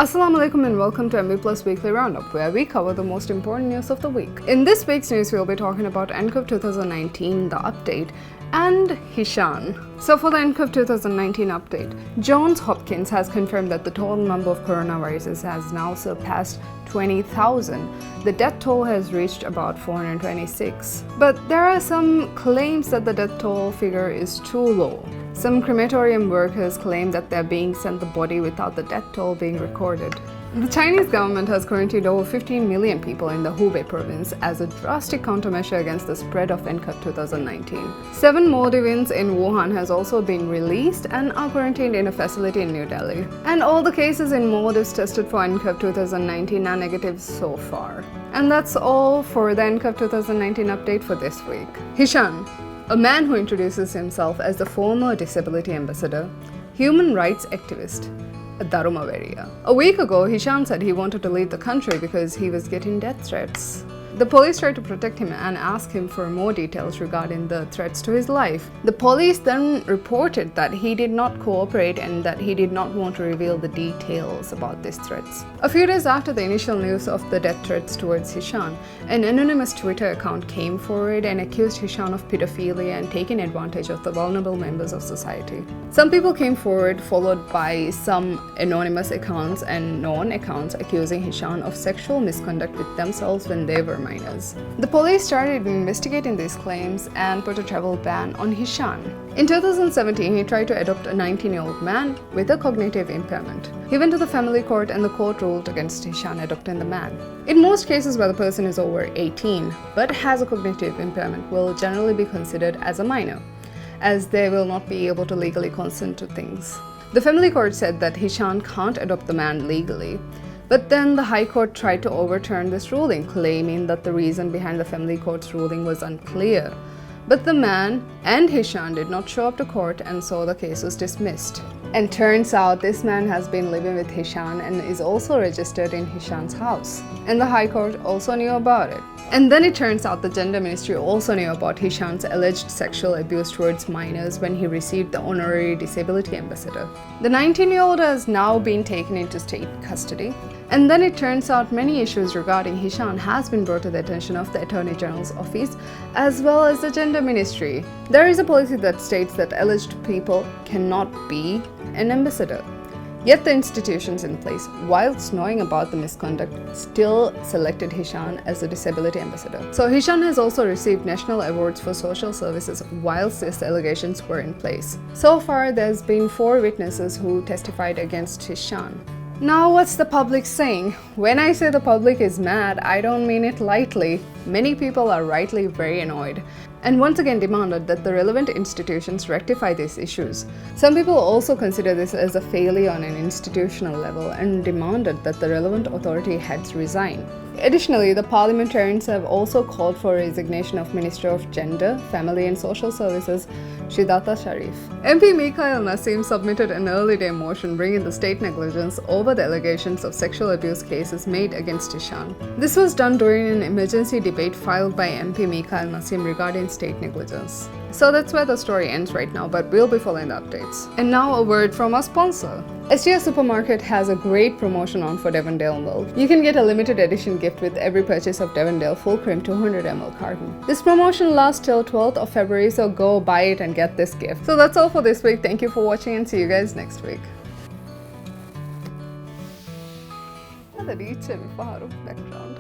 Assalamu alaikum and welcome to MB Plus Weekly Roundup, where we cover the most important news of the week. In this week's news, we'll be talking about Encode 2019, the update, and Hisham. So for the Encode 2019 update, Johns Hopkins has confirmed that the total number of coronaviruses has now surpassed 20,000. The death toll has reached about 426. But there are some claims that the death toll figure is too low. Some crematorium workers claim that they're being sent the body without the death toll being recorded. The Chinese government has quarantined over 15 million people in the Hubei province as a drastic countermeasure against the spread of Encode 2019. 7 Maldivians in Wuhan has also been released and are quarantined in a facility in New Delhi. And all the cases in Maldives tested for Encode 2019 are negative so far. And that's all for the Encode 2019 update for this week. Hisham, a man who introduces himself as the former disability ambassador, human rights activist, a Dharumaveria. A week ago, Hisham said he wanted to leave the country because he was getting death threats. The police tried to protect him and ask him for more details regarding the threats to his life. The police then reported that he did not cooperate and that he did not want to reveal the details about these threats. A few days after the initial news of the death threats towards Hisham, an anonymous Twitter account came forward and accused Hisham of pedophilia and taking advantage of the vulnerable members of society. Some people came forward, followed by some anonymous accounts and known accounts accusing Hisham of sexual misconduct with themselves when they were minors. The police started investigating these claims and put a travel ban on Hisham. In 2017, he tried to adopt a 19-year-old man with a cognitive impairment. He went to the family court and the court ruled against Hisham adopting the man. In most cases where the person is over 18 but has a cognitive impairment will generally be considered as a minor, as they will not be able to legally consent to things. The family court said that Hisham can't adopt the man legally. But then the High Court tried to overturn this ruling, claiming that the reason behind the family court's ruling was unclear. But the man and Hisham did not show up to court, and so the case was dismissed. And turns out this man has been living with Hisham and is also registered in Hisham's house. And the High Court also knew about it. And then it turns out the Gender Ministry also knew about Hisham's alleged sexual abuse towards minors when he received the honorary disability ambassador. The 19-year-old has now been taken into state custody. And then it turns out many issues regarding Hisham has been brought to the attention of the Attorney General's office as well as the Gender Ministry. There is a policy that states that alleged people cannot be an ambassador. Yet the institutions in place, whilst knowing about the misconduct, still selected Hisham as the disability ambassador. So Hisham has also received national awards for social services whilst these allegations were in place. So far, there's been 4 witnesses who testified against Hisham. Now, what's the public saying? When I say the public is mad, I don't mean it lightly. Many people are rightly very annoyed and once again demanded that the relevant institutions rectify these issues. Some people also consider this as a failure on an institutional level and demanded that the relevant authority heads resign. Additionally, the parliamentarians have also called for resignation of Minister of Gender, Family and Social Services, Shidata Sharif. MP Mikhail Nasim submitted an early day motion bringing the state negligence over the allegations of sexual abuse cases made against Hisham. This was done during an emergency debate filed by MP Mikhail Nasim regarding state negligence. So that's where the story ends right now, but we'll be following the updates. And now a word from our sponsor. STS Supermarket has a great promotion on for Devondale milk. You can get a limited edition gift with every purchase of Devondale full cream 200 ml carton. This promotion lasts till 12th of February, so go buy it and get this gift. So that's all for this week. Thank you for watching and see you guys next week. Background.